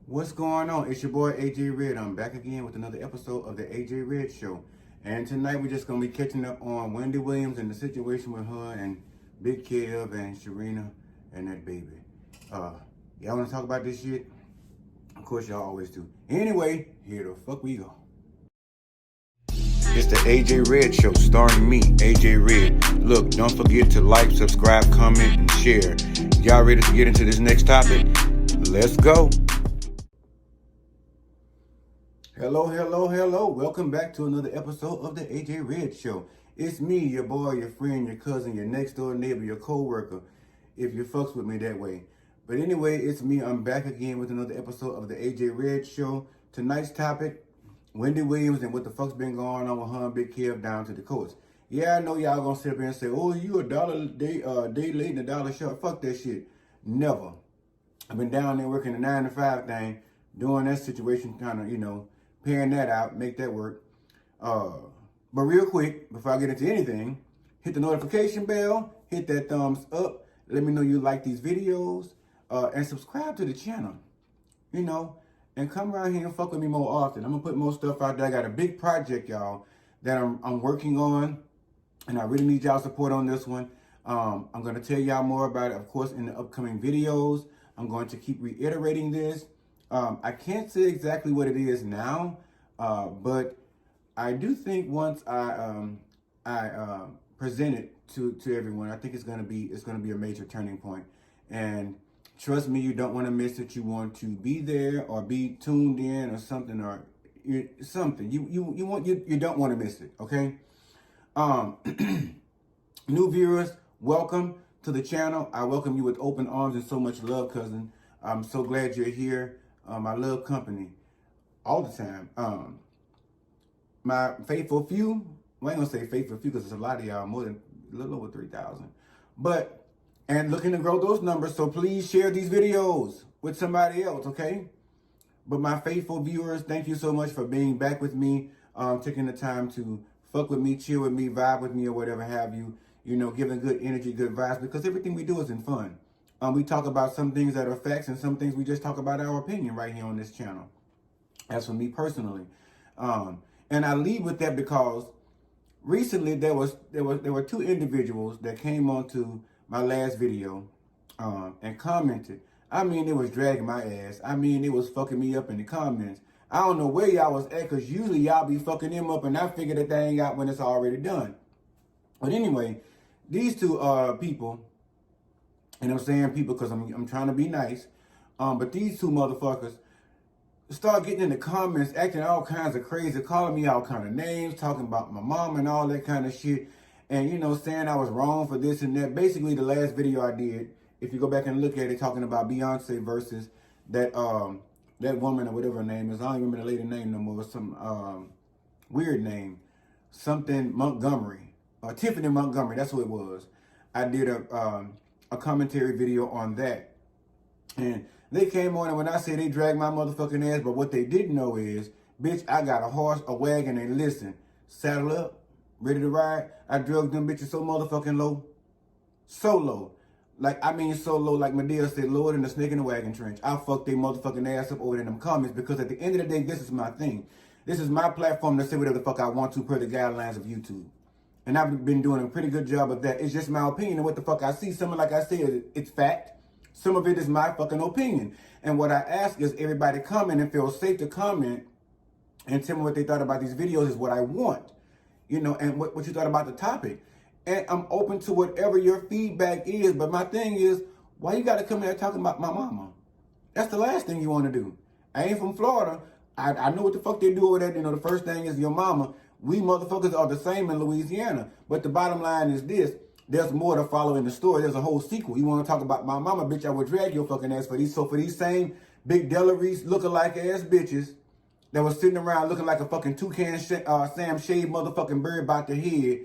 What's going on? It's your boy AJ Red. I'm back again with another episode of the AJ Red Show. And tonight we're just going to be catching up on Wendy Williams and the situation with her and Big Kev and Sharina and that baby. Y'all want to talk about this shit? Of course y'all always do. Anyway, here the fuck we go. It's the AJ Red Show starring me, AJ Red. Look, don't forget to like, subscribe, comment, and share. Y'all ready to get into this next topic? Let's go. Hello. Welcome back to another episode of the AJ Red Show. It's me, your boy, your friend, your cousin, your next door neighbor, your co-worker, if you fucks with me that way. But anyway, it's me. I'm back again with another episode of the AJ Red Show. Tonight's topic, Wendy Williams and what the fuck's been going on with her and Big Kev down to the coast. Yeah, I know y'all gonna sit up here and say, oh, you a day late and a dollar short. Fuck that shit. Never. I've been down there working the 9 to 5 thing, doing that situation, kind of, paying that out, make that work. But real quick, before I get into anything, hit the notification bell, hit that thumbs up, let me know you like these videos, and subscribe to the channel, and come around here and fuck with me more often. I'm gonna put more stuff out there. I got a big project, y'all, that I'm working on, and I really need y'all support on this one. I'm gonna tell y'all more about it, of course, in the upcoming videos. I'm going to keep reiterating this. I can't say exactly what it is now, but I do think once I present it to everyone, I think it's gonna be a major turning point. And trust me, you don't want to miss it. You want to be there or be tuned in or something something. You don't want to miss it. Okay. New viewers, welcome to the channel. I welcome you with open arms and so much love, cousin. I'm so glad you're here. I love company all the time. My faithful few, well, I ain't gonna say faithful few because there's a lot of y'all, more than a little over 3,000. And looking to grow those numbers, so please share these videos with somebody else, okay? But my faithful viewers, thank you so much for being back with me, taking the time to fuck with me, chill with me, vibe with me, or whatever have you, giving good energy, good vibes, because everything we do is in fun. We talk about some things that are facts and some things we just talk about our opinion right here on this channel. As for me personally. And I lead with that because recently there were two individuals that came onto my last video and commented. I mean, it was dragging my ass. I mean, it was fucking me up in the comments. I don't know where y'all was at because usually y'all be fucking them up and I figure the thing out when it's already done. But anyway, these two people, and I'm saying people because I'm trying to be nice, but these two motherfuckers start getting in the comments, acting all kinds of crazy, calling me all kind of names, talking about my mom and all that kind of shit, and saying I was wrong for this and that. Basically, the last video I did, if you go back and look at it, talking about Beyonce versus that woman or whatever her name is. I don't remember the lady name no more. Some weird name, something Montgomery, Tiffany Montgomery. That's who it was. I did a commentary video on that, and they came on, and when I say they dragged my motherfucking ass, but what they didn't know is, bitch, I got a horse, a wagon, and listen, saddle up, ready to ride. I drug them bitches so motherfucking low. So low. So low, like Medea said, lower than the snake in the wagon trench. I fucked they motherfucking ass up over in them comments because at the end of the day, this is my thing. This is my platform to say whatever the fuck I want to per the guidelines of YouTube. And I've been doing a pretty good job of that. It's just my opinion and what the fuck I see. Some of, like I said, it's fact. Some of it is my fucking opinion. And what I ask is everybody comment and feel safe to comment and tell me what they thought about these videos is what I want. And what you thought about the topic. And I'm open to whatever your feedback is. But my thing is, why you got to come here talking about my mama? That's the last thing you want to do. I ain't from Florida. I know what the fuck they do over there. The first thing is your mama. We motherfuckers are the same in Louisiana. But the bottom line is this. There's more to follow in the story. There's a whole sequel. You want to talk about my mama, bitch, I would drag your fucking ass for these. So for these same big Delarice lookalike ass bitches that was sitting around looking like a fucking toucan Sam Shade motherfucking bird about their head,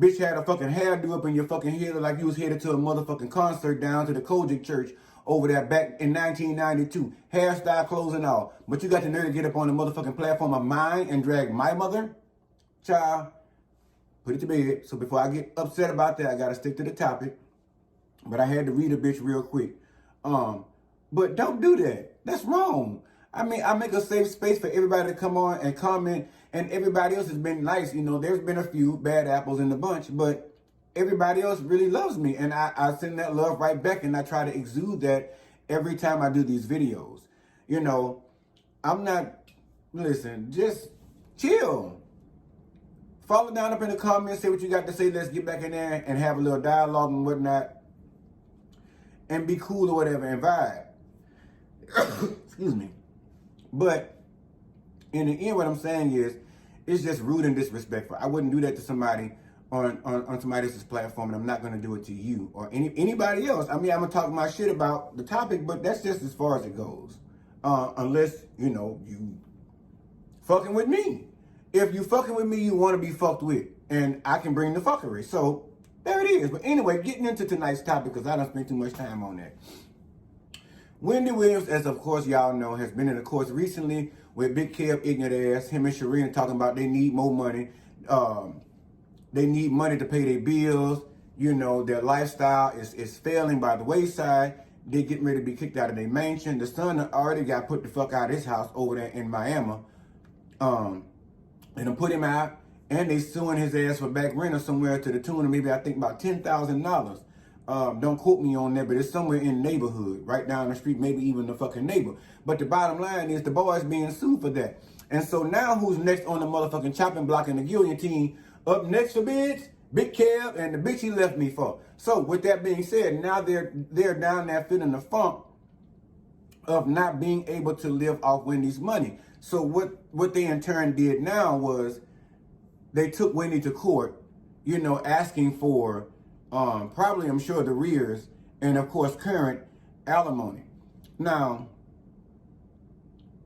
bitch had a fucking hairdo up in your fucking head like you was headed to a motherfucking concert down to the Kojic Church over there back in 1992. Hairstyle, clothes and all. But you got the nerve to get up on the motherfucking platform of mine and drag my mother? Child. Put it to bed. So before I get upset about that, I got to stick to the topic. But I had to read a bitch real quick. But don't do that. That's wrong. I mean, I make a safe space for everybody to come on and comment, and everybody else has been nice. You know, there's been a few bad apples in the bunch, but everybody else really loves me, and I send that love right back, and I try to exude that every time I do these videos. You know, I'm not, listen, just chill. Follow down up in the comments, say what you got to say. Let's get back in there and have a little dialogue and whatnot, and be cool or whatever and vibe. Excuse me. But in the end, what I'm saying is, it's just rude and disrespectful. I wouldn't do that to somebody on somebody else's platform, and I'm not going to do it to you or anybody else. I mean, I'm going to talk my shit about the topic, but that's just as far as it goes. Unless, you know, you fucking with me. If you fucking with me, you want to be fucked with, and I can bring the fuckery. So there it is. But anyway, getting into tonight's topic, because I don't spend too much time on that. Wendy Williams, as of course y'all know, has been in the courts recently with Big Kev ignorant ass, him and Sharina talking about they need more money. They need money to pay their bills. You know, their lifestyle is failing by the wayside. They getting ready to be kicked out of their mansion. The son already got put the fuck out of his house over there in Miami. And they put him out, and they suing his ass for back rent or somewhere to the tune of maybe I think about $10,000. Don't quote me on that, but it's somewhere in the neighborhood, right down the street, maybe even the fucking neighbor. But the bottom line is the boy's being sued for that. And so now who's next on the motherfucking chopping block in the guillotine? Up next for bids, Big Kev and the bitch he left me for. So with that being said, now they're down there feeling the funk of not being able to live off Wendy's money. So what they in turn did now was they took Wendy to court, you know, asking for probably, I'm sure, the rears and of course current alimony. Now,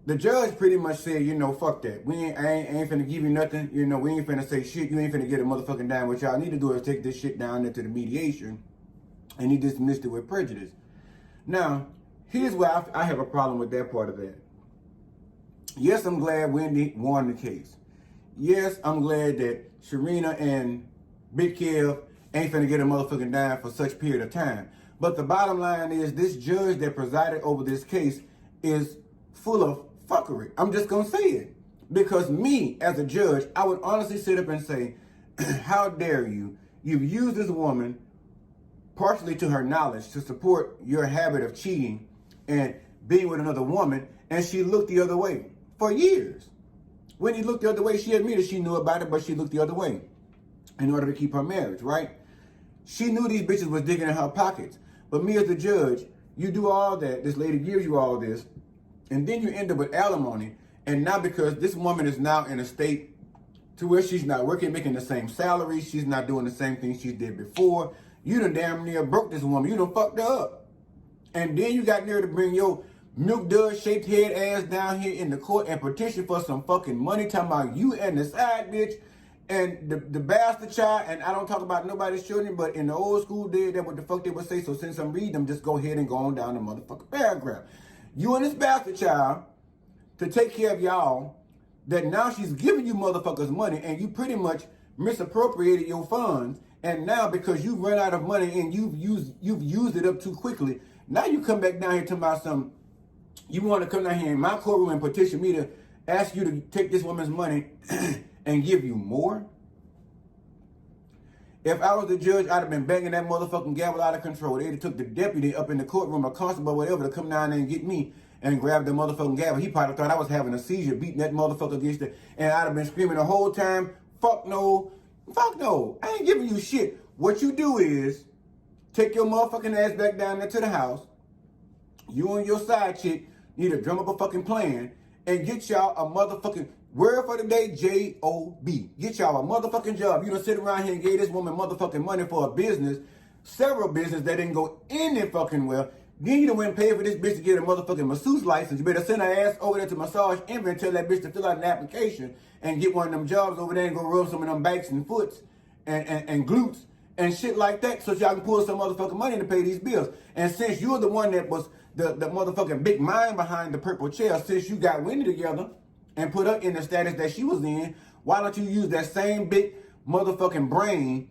the judge pretty much said, you know, fuck that. I ain't finna give you nothing. You know, we ain't finna say shit. You ain't finna get a motherfucking dime. What y'all need to do is take this shit down into the mediation. And he dismissed it with prejudice. Now, here's where I have a problem with that part of that. Yes, I'm glad Wendy won the case. Yes, I'm glad that Sharina and Big Kev ain't finna get a motherfucking dime for such period of time. But the bottom line is this judge that presided over this case is full of fuckery. I'm just gonna say it. Because me, as a judge, I would honestly sit up and say, how dare you? You've used this woman, partially to her knowledge, to support your habit of cheating and being with another woman, and she looked the other way for years. When he looked the other way, she admitted she knew about it, but she looked the other way in order to keep her marriage, right? She knew these bitches was digging in her pockets. But me as the judge, you do all that, this lady gives you all this, and then you end up with alimony. And now because this woman is now in a state to where she's not working, making the same salary, she's not doing the same things she did before, you done damn near broke this woman. You done fucked her up. And then you got there to bring your milk dud shaped head ass down here in the court and petition for some fucking money, talking about you and the side bitch and the bastard child. And I don't talk about nobody's children, but in the old school days, that's what the fuck they would say. So since I'm reading them, just go ahead and go on down the motherfucking paragraph. You and this bastard child to take care of y'all, that now she's giving you motherfuckers money and you pretty much misappropriated your funds. And now because you run out of money and you've used it up too quickly, now you come back down here talking about some, you want to come down here in my courtroom and petition me to ask you to take this woman's money and give you more? If I was the judge, I'd have been banging that motherfucking gavel out of control. They'd have took the deputy up in the courtroom, a constable, whatever, to come down there and get me and grab the motherfucking gavel. He probably thought I was having a seizure, beating that motherfucker against it. And I'd have been screaming the whole time, fuck no, I ain't giving you shit. What you do is take your motherfucking ass back down there to the house. You and your side chick need to drum up a fucking plan and get y'all a motherfucking, word for the day, J-O-B. Get y'all a motherfucking job. You done sit around here and gave this woman motherfucking money for a business, several businesses that didn't go in there fucking well. Then you done went and paid for this bitch to get a motherfucking masseuse license. You better send her ass over there to Massage Envy and tell that bitch to fill out an application and get one of them jobs over there and go rub some of them backs and foots and glutes and shit like that so y'all can pull some motherfucking money to pay these bills. And since you're the one that was the motherfucking big mind behind the purple chair, since you got Wendy together and put her in the status that she was in, why don't you use that same big motherfucking brain,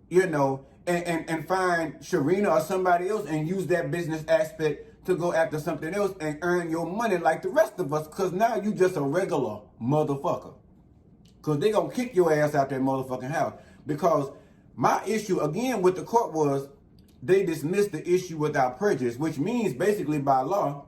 you know, and find Sharina or somebody else and use that business aspect to go after something else and earn your money like the rest of us, because now you just a regular motherfucker. Because they going to kick your ass out that motherfucking house. Because my issue, again, with the court was they dismissed the issue without prejudice, which means basically by law,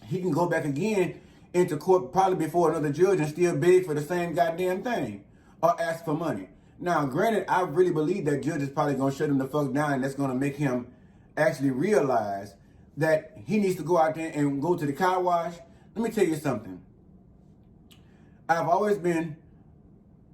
he can go back again into court probably before another judge and still beg for the same goddamn thing or ask for money. Now, granted, I really believe that judge is probably going to shut him the fuck down, and that's going to make him actually realize that he needs to go out there and go to the car wash. Let me tell you something. I've always been,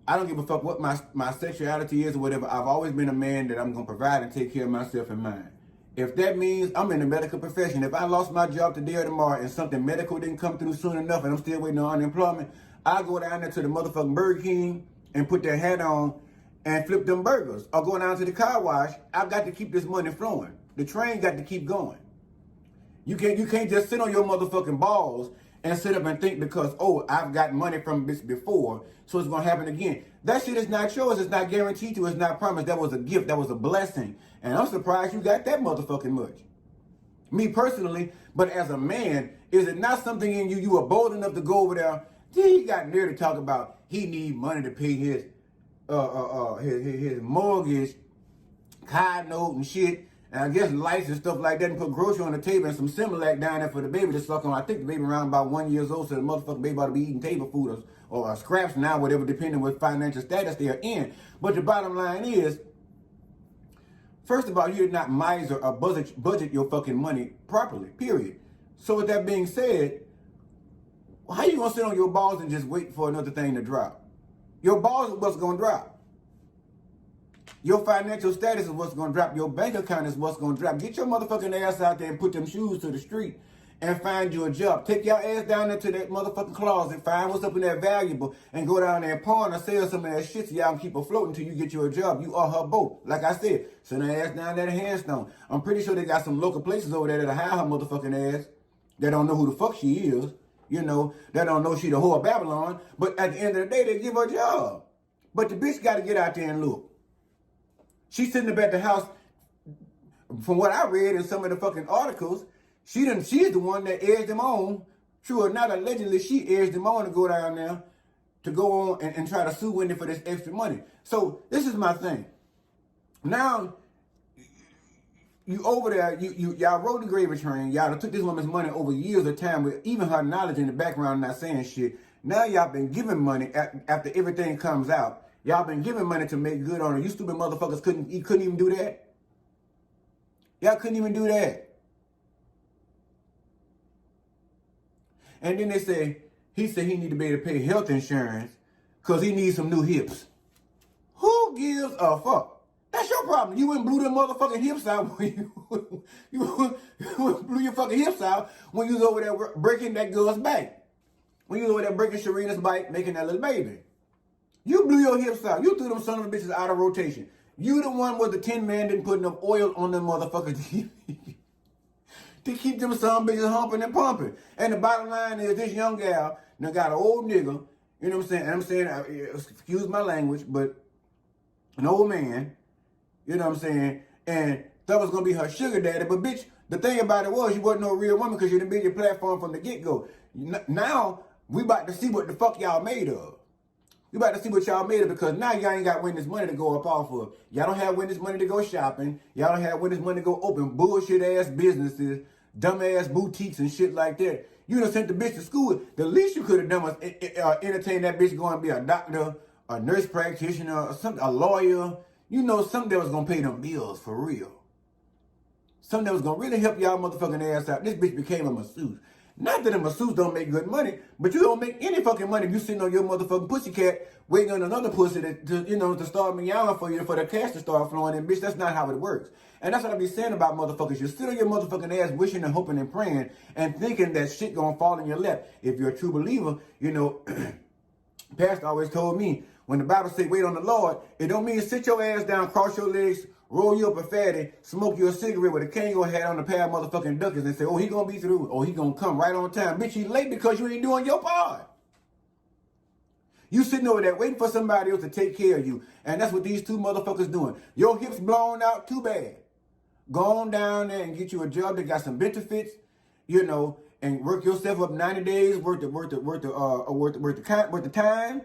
I don't give a fuck what my sexuality is or whatever. I've always been a man that I'm going to provide and take care of myself and mine. If that means I'm in the medical profession, if I lost my job today or tomorrow and something medical didn't come through soon enough and I'm still waiting on unemployment, I'll go down there to the motherfucking Burger King and put that hat on and flip them burgers. Or go down to the car wash. I've got to keep this money flowing. The train got to keep going. You can't just sit on your motherfucking balls and sit up and think because, oh, I've got money from this before, so it's going to happen again. That shit is not yours. It's not guaranteed to. It's not promised. That was a gift. That was a blessing. And I'm surprised you got that motherfucking much. Me personally, but as a man, is it not something in you? You are bold enough to go over there. He got near to talk about he need money to pay his mortgage, car note and shit. And I guess lights and stuff like that, and put grocery on the table and some Similac down there for the baby to suck on. I think the baby around about 1 year old, so the motherfucking baby ought to be eating table food or scraps now, whatever, depending on what financial status they are in. But the bottom line is, first of all, you're not miser or budget your fucking money properly, period. So with that being said, how you gonna sit on your balls and just wait for another thing to drop? Your balls is what's gonna drop. Your financial status is what's going to drop. Your bank account is what's going to drop. Get your motherfucking ass out there and put them shoes to the street and find you a job. Take your ass down there to that motherfucking closet, find what's up in there valuable, and go down there and pawn or sell some of that shit so y'all can keep her floating until you get you a job. You are her boat. Like I said, send her ass down there to Handstone. I'm pretty sure they got some local places over there that'll hire her motherfucking ass. They don't know who the fuck she is. You know, they don't know she the whore of Babylon. But at the end of the day, they give her a job. But the bitch got to get out there and look. She's sitting up at the house, from what I read in some of the fucking articles, she's the one that edged him on. True or not, allegedly, she edged him on to go down there, to go on and try to sue Wendy for this extra money. So this is my thing. Now, you over there, y'all rode the gravy train. Y'all took this woman's money over years of time with even her knowledge in the background not saying shit. Now y'all been giving money after everything comes out. Y'all been giving money to make good on her. You stupid motherfuckers couldn't even do that. Y'all couldn't even do that. And then he said he need to be able to pay health insurance because he needs some new hips. Who gives a fuck? That's your problem. You wouldn't blew them motherfucking hips out when you blew your fucking hips out when you was over there breaking that girl's back. When you was over there breaking Sharina's bike, making that little baby. You blew your hips out. You threw them son of a bitches out of rotation. You the one where the Tin Man didn't put enough oil on them motherfuckers to keep them son of bitches humping and pumping. And the bottom line is this young gal now got an old nigga, you know what I'm saying? And I'm saying, excuse my language, but an old man, you know what I'm saying? And that was going to be her sugar daddy. But bitch, the thing about it was you wasn't no real woman because you didn't build your platform from the get-go. Now, we about to see what the fuck y'all made of. We about to see what y'all made of because now y'all ain't got Wendy's money to go up off of. Y'all don't have Wendy's money to go shopping. Y'all don't have Wendy's money to go open bullshit ass businesses, dumb ass boutiques and shit like that. You done sent the bitch to school. The least you could have done was entertain that bitch going to be a doctor, a nurse practitioner, or something, a lawyer. You know, something that was going to pay them bills for real. Something that was going to really help y'all motherfucking ass out. This bitch became a masseuse. Not that a masseuse don't make good money, but you don't make any fucking money if you sitting on your motherfucking pussycat waiting on another pussy to start meowing for you for the cash to start flowing. And bitch, that's not how it works. And that's what I be saying about motherfuckers. You sit on your motherfucking ass wishing and hoping and praying and thinking that shit gonna fall in your lap. If you're a true believer, you know, Pastor always told me, when the Bible say wait on the Lord, it don't mean sit your ass down, cross your legs, roll you up a fatty, smoke you a cigarette with a Kango hat on a pair of motherfucking duckers and say, oh, he gonna be through, or he gonna come right on time. Bitch, you late because you ain't doing your part. You sitting over there waiting for somebody else to take care of you. And that's what these two motherfuckers doing. Your hips blown out, too bad. Go on down there and get you a job that got some benefits. you know, and work yourself up 90 days worth of time.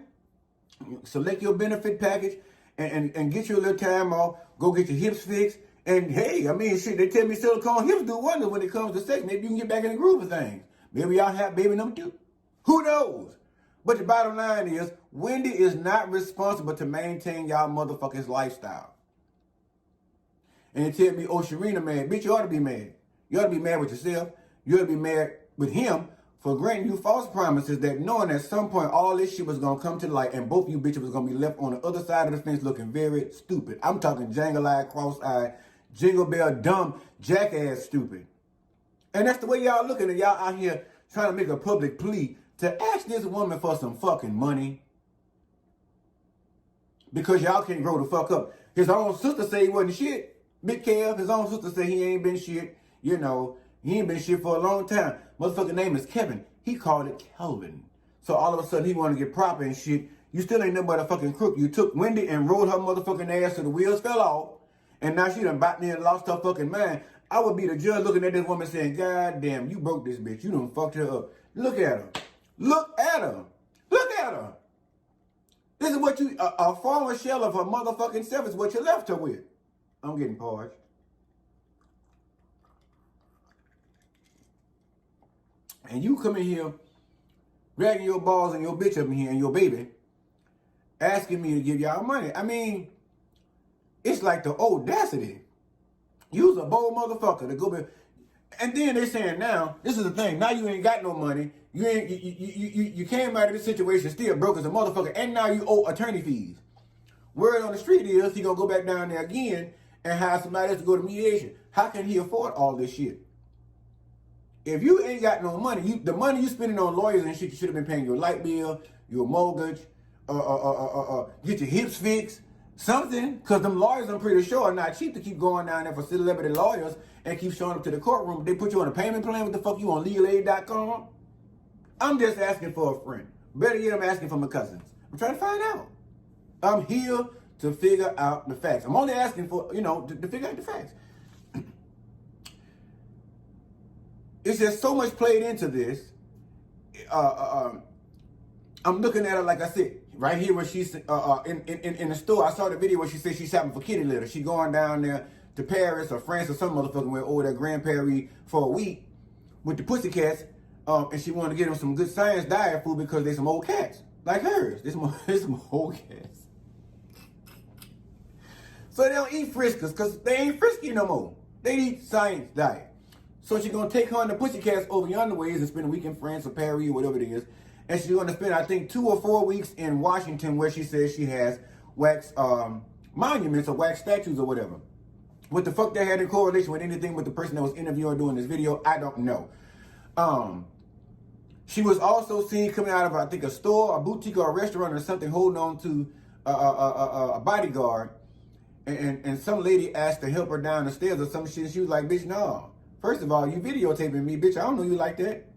Select your benefit package and get you a little time off. Go get your hips fixed. And hey, I mean, shit, they tell me silicone hips do wonders when it comes to sex. Maybe you can get back in the groove of things. Maybe y'all have baby number 2. Who knows? But the bottom line is, Wendy is not responsible to maintain y'all motherfuckers' lifestyle. And they tell me, oh, Sharina mad. Bitch, you ought to be mad. You ought to be mad with yourself. You ought to be mad with him for granting you false promises, that knowing at some point all this shit was going to come to light and both you bitches was going to be left on the other side of the fence looking very stupid. I'm talking jangle-eyed, cross-eyed, jingle bell, dumb, jackass stupid. And that's the way y'all looking at y'all out here trying to make a public plea to ask this woman for some fucking money. Because y'all can't grow the fuck up. His own sister say he wasn't shit. Big Kev, his own sister say he ain't been shit. You know, he ain't been shit for a long time. Motherfucking name is Kevin. He called it Kelvin. So all of a sudden he want to get proper and shit. You still ain't nothing but a fucking crook. You took Wendy and rolled her motherfucking ass till the wheels fell off. And now she done bought me and lost her fucking mind. I would be the judge looking at this woman saying, God damn, you broke this bitch. You done fucked her up. Look at her. Look at her. Look at her. This is what you, a former shell of her motherfucking self is what you left her with. I'm getting parched. And you come in here, dragging your balls and your bitch up in here and your baby, asking me to give y'all money. I mean, it's like the audacity. You's a bold motherfucker to go back. And then they're saying now, this is the thing, now you ain't got no money. You came out of this situation still broke as a motherfucker, and now you owe attorney fees. Word on the street is he gonna go back down there again and hire somebody else to go to mediation. How can he afford all this shit? If you ain't got no money, the money you spending on lawyers and shit, you should have been paying your light bill, your mortgage, get your hips fixed, something. Because them lawyers, I'm pretty sure, are not cheap to keep going down there for celebrity lawyers and keep showing up to the courtroom. They put you on a payment plan. What the fuck you on legalaid.com? I'm just asking for a friend. Better yet, I'm asking for my cousins. I'm trying to find out. I'm here to figure out the facts. I'm only asking for, to figure out the facts. It's just so much played into this. I'm looking at her, like I said, right here where she's in the store. I saw the video where she said she's shopping for kitty litter. She going down there to Paris or France or some motherfucking way over there, Grand Paris for a week with the pussycats. And she wanted to get them some good science diet food because they some old cats like hers. There's some old cats. So they don't eat Friskers because they ain't frisky no more. They eat science diet. So she's going to take her and the pussycats over yonder ways and spend a week in France or Paris or whatever it is. And she's going to spend, I think, 2 or 4 weeks in Washington where she says she has wax monuments or wax statues or whatever. What the fuck that had in correlation with anything with the person that was interviewing doing this video, I don't know. She was also seen coming out of, I think, a store, a boutique or a restaurant or something, holding on to a bodyguard. And some lady asked to help her down the stairs or some shit. She was like, bitch, no. First of all, you videotaping me, bitch. I don't know you like that.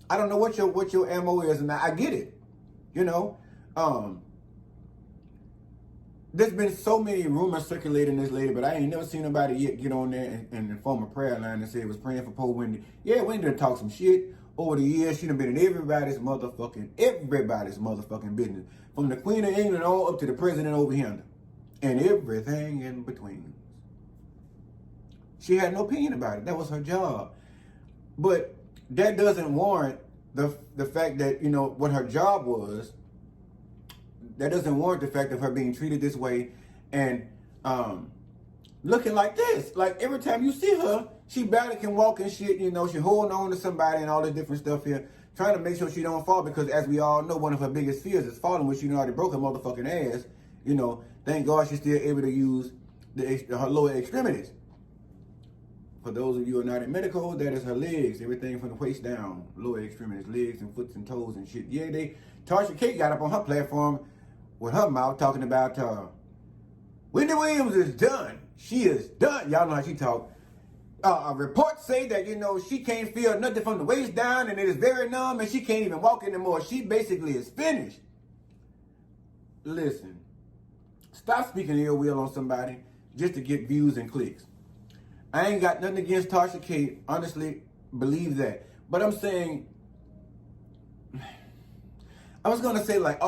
I don't know what your MO is, and I get it. There's been so many rumors circulating this lady, but I ain't never seen nobody yet get on there and form a prayer line and say it was praying for poor Wendy. Yeah, Wendy done talked some shit over the years. She done been in everybody's motherfucking business. From the Queen of England on up to the president over here. And everything in between. She had no opinion about it. That was her job. But that doesn't warrant the fact that, what her job was. That doesn't warrant the fact of her being treated this way and looking like this. Like every time you see her, she barely can walk and shit. She holding on to somebody and all this different stuff here, trying to make sure she don't fall because, as we all know, one of her biggest fears is falling, which she already broke her motherfucking ass. Thank God she's still able to use her lower extremities. For those of you who are not in medical, that is her legs. Everything from the waist down, lower extremities, legs and foots and toes and shit. Yeah, Tasha K got up on her platform with her mouth talking about Wendy Williams is done. She is done. Y'all know how she talk. Reports say that, she can't feel nothing from the waist down and it is very numb and she can't even walk anymore. She basically is finished. Listen, stop speaking ill will on somebody just to get views and clicks. I ain't got nothing against Tasha K. Honestly, believe that. But I'm saying, I was gonna say, like,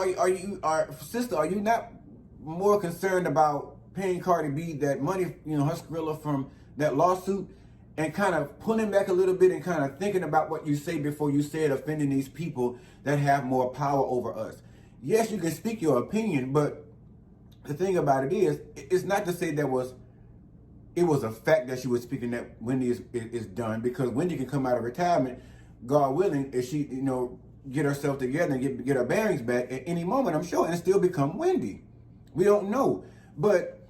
sister, are you not more concerned about paying Cardi B that money, her Skrilla from that lawsuit, and kind of pulling back a little bit and kind of thinking about what you say before you say it, offending these people that have more power over us? Yes, you can speak your opinion, but the thing about it is, it's not to say it was a fact that she was speaking that Wendy is done, because Wendy can come out of retirement, God willing, if she, get herself together and get her bearings back at any moment, I'm sure, and still become Wendy. We don't know. But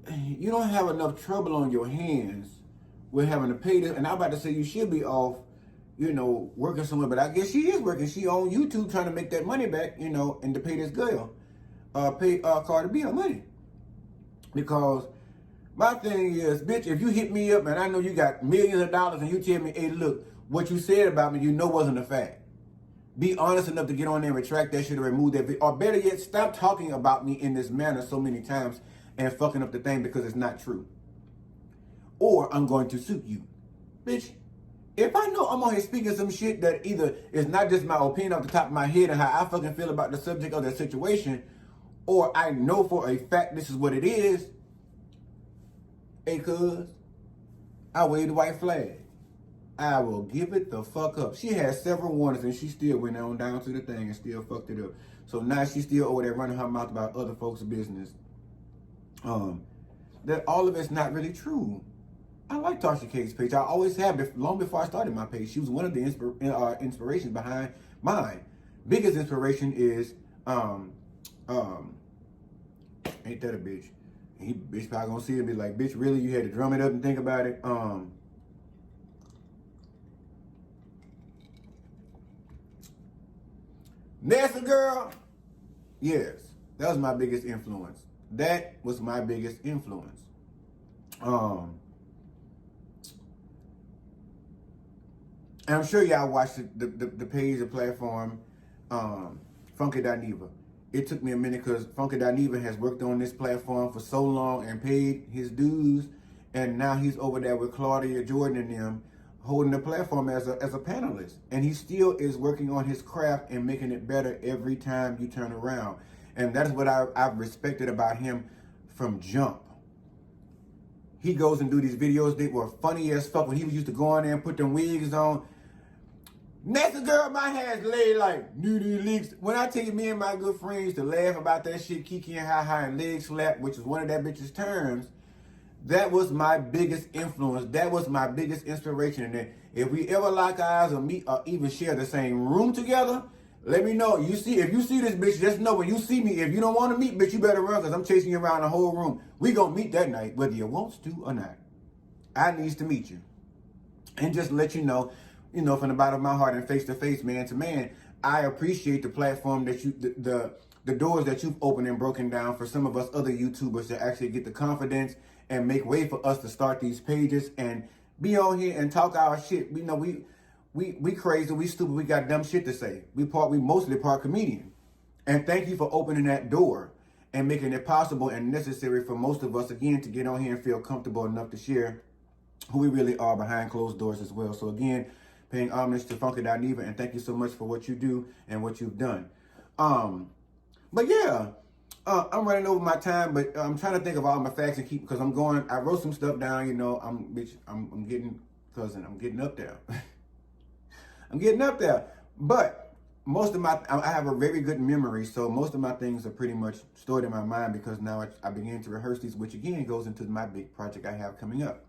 you don't have enough trouble on your hands with having to pay this. And I'm about to say you should be off, working somewhere. But I guess she is working. She on YouTube trying to make that money back, and to pay this girl, pay Cardi B her money. Because my thing is, bitch, if you hit me up and I know you got millions of dollars and you tell me, hey, look, what you said about me, wasn't a fact. Be honest enough to get on there and retract that shit or remove that video. Or better yet, stop talking about me in this manner so many times and fucking up the thing because it's not true. Or I'm going to sue you. Bitch, if I know I'm on here speaking some shit that either is not just my opinion off the top of my head and how I fucking feel about the subject of that situation, or I know for a fact this is what it is, hey, cuz, I wave the white flag. I will give it the fuck up. She had several warnings and she still went on down to the thing and still fucked it up. So now she's still over there running her mouth about other folks' business. That all of it's not really true. I like Tasha K's page. I always have, long before I started my page. She was one of the inspirations behind mine. Biggest inspiration is, ain't that a bitch? Bitch probably gonna see it and be like, bitch, really? You had to drum it up and think about it? Nasty girl, yes, that was my biggest influence. That was my biggest influence. And I'm sure y'all watched the page, the platform, Funky.Neva. It took me a minute because Funky.Neva has worked on this platform for so long and paid his dues, and now he's over there with Claudia Jordan and them, holding the platform as a panelist. And he still is working on his craft and making it better every time you turn around. And that's what I've respected about him from jump. He goes and do these videos that were funny as fuck when he used to go on there and put them wigs on. Next girl, my hands laid like nudie leaks. When I tell you, me and my good friends used to laugh about that shit, kiki and ha and leg slap, which is one of that bitch's terms. That was my biggest influence. That was my biggest inspiration. And if we ever lock eyes or meet or even share the same room together, let me know. If you see this bitch, just know when you see me, if you don't want to meet, bitch, you better run because I'm chasing you around the whole room. We gonna meet that night, whether you want to or not. I needs to meet you. And just let you know, from the bottom of my heart and face to face, man to man, I appreciate the platform that the doors that you've opened and broken down for some of us other YouTubers to actually get the confidence and make way for us to start these pages and be on here and talk our shit. We know we crazy, we stupid, we got dumb shit to say. We mostly part comedian. And thank you for opening that door and making it possible and necessary for most of us, again, to get on here and feel comfortable enough to share who we really are behind closed doors as well. So again, paying homage to Funky.Neva, and thank you so much for what you do and what you've done. But yeah, I'm running over my time, but I'm trying to think of all my facts and because I wrote some stuff down, I'm getting up there. I'm getting up there. But I have a very good memory, so most of my things are pretty much stored in my mind because now I began to rehearse these, which again goes into my big project I have coming up.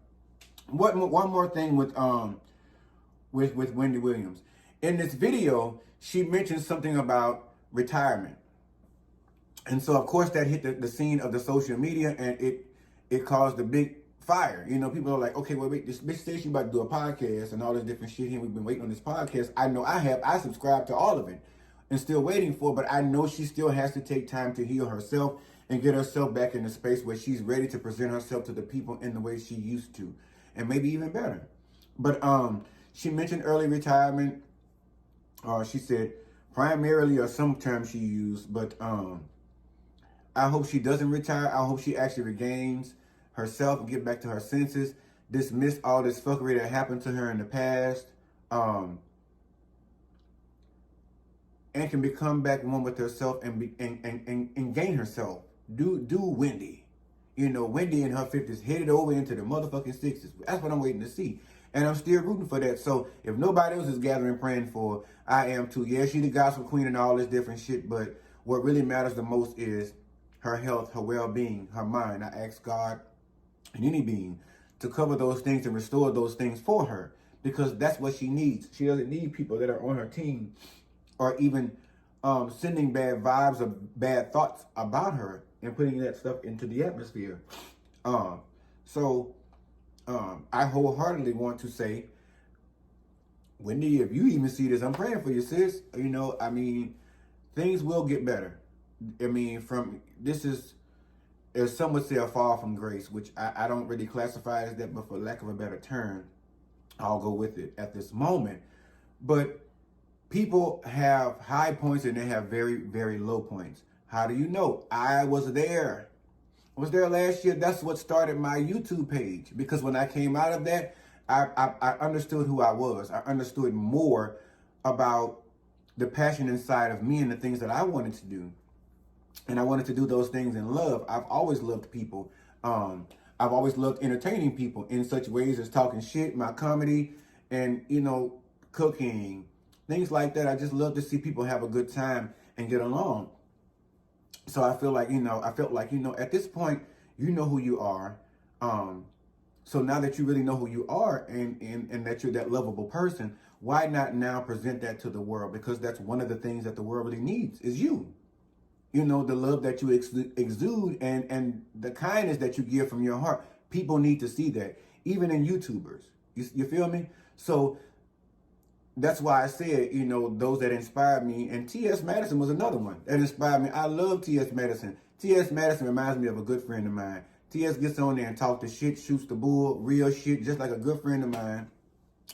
One more thing with Wendy Williams. In this video, she mentioned something about retirement. And so, of course, that hit the scene of the social media, and it caused a big fire. People are like, okay, well, wait, this bitch says she about to do a podcast and all this different shit here. We've been waiting on this podcast. I know I subscribed to all of it and still waiting for it, but I know she still has to take time to heal herself and get herself back in a space where she's ready to present herself to the people in the way she used to, and maybe even better. But she mentioned early retirement. She said primarily, or some term she used, but I hope she doesn't retire. I hope she actually regains herself and get back to her senses. Dismiss all this fuckery that happened to her in the past. and can become back one with herself and gain herself. Do Wendy. You know, Wendy in her 50s headed over into the motherfucking 60s. That's what I'm waiting to see. And I'm still rooting for that. So if nobody else is gathering praying for, I am too. Yeah, she the gospel queen and all this different shit, but what really matters the most is her health, her well-being, her mind. I ask God and any being to cover those things and restore those things for her, because that's what she needs. She doesn't need people that are on her team or even sending bad vibes or bad thoughts about her and putting that stuff into the atmosphere. I wholeheartedly want to say, Wendy, if you even see this, I'm praying for you, sis. You know, I mean, things will get better. I mean, as some would say, a fall from grace, which I don't really classify as that, but for lack of a better term, I'll go with it at this moment. But people have high points and they have very, very low points. How do you know? I was there. I was there last year. That's what started my YouTube page. Because when I came out of that, I understood who I was. I understood more about the passion inside of me and the things that I wanted to do. And I wanted to do those things in love. I've always loved people. I've always loved entertaining people in such ways as talking shit, my comedy, and, you know, cooking, things like that. I just love to see people have a good time and get along. So I felt like, at this point, you know who you are. So now that you really know who you are and that you're that lovable person, why not now present that to the world? Because that's one of the things that the world really needs is you. You know, the love that you exude and the kindness that you give from your heart. People need to see that, even in YouTubers. You feel me? So that's why I said, you know, those that inspired me, and T.S. Madison was another one that inspired me. I love T.S. Madison. T.S. Madison reminds me of a good friend of mine. T.S. gets on there and talks the shit, shoots the bull, real shit, just like a good friend of mine.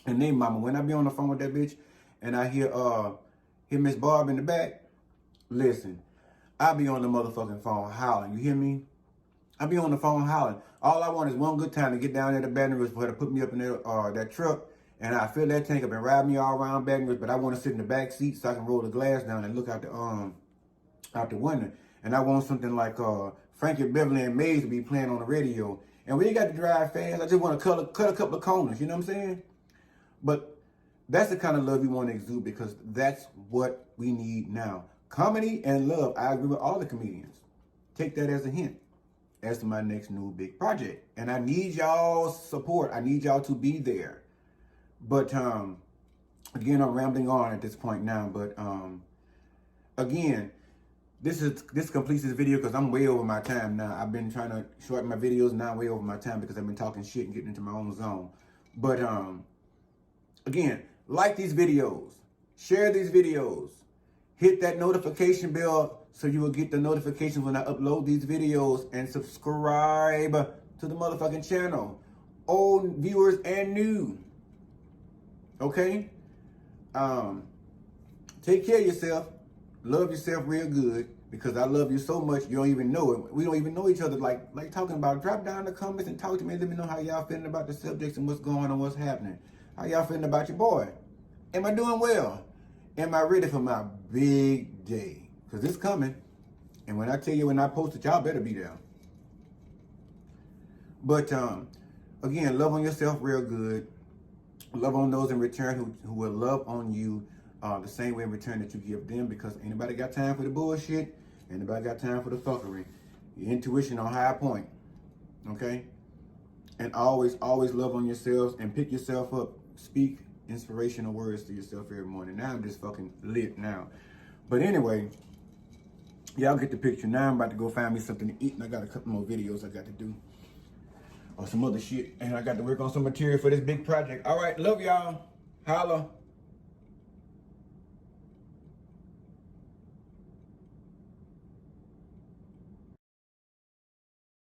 And then, mama, when I be on the phone with that bitch and I hear Miss Barb in the back, listen, I be on the motherfucking phone howling. You hear me? I be on the phone howling. All I want is one good time to get down there to Baton Rouge for her to put me up in that truck. And I fill that tank up and ride me all around Baton Rouge, but I want to sit in the back seat so I can roll the glass down and look out the window. And I want something like Frankie Beverly and Mays to be playing on the radio. And we ain't got to drive fast. I just want to cut a couple of corners. You know what I'm saying? But that's the kind of love you want to exude, because that's what we need now. Comedy and love. I agree with all the comedians. Take that as a hint as to my next new big project. And I need y'all's support. I need y'all to be there. But again, I'm rambling on at this point now. But again, this completes this video because I'm way over my time now. I've been trying to shorten my videos, now I'm way over my time because I've been talking shit and getting into my own zone. But again, like these videos, share these videos, hit that notification bell so you will get the notifications when I upload these videos, and subscribe to the motherfucking channel. Old viewers and new. Okay? Take care of yourself. Love yourself real good, because I love you so much you don't even know it. We don't even know each other like talking about. Drop down in the comments and talk to me. Let me know how y'all feeling about the subjects and what's going on, what's happening. How y'all feeling about your boy? Am I doing well? Am I ready for my big day? Because it's coming. And when I tell you when I post it, y'all better be there. But again, love on yourself real good. Love on those in return who will love on you the same way in return that you give them, because anybody got time for the bullshit? Anybody got time for the fuckery? Your intuition on high point. Okay? And always love on yourselves and pick yourself up. Speak inspirational words to yourself every morning. Now I'm just fucking lit now. But anyway, y'all get the picture. Now I'm about to go find me something to eat, and I got a couple more videos I got to do. Or some other shit. And I got to work on some material for this big project. All right, love y'all. Holla.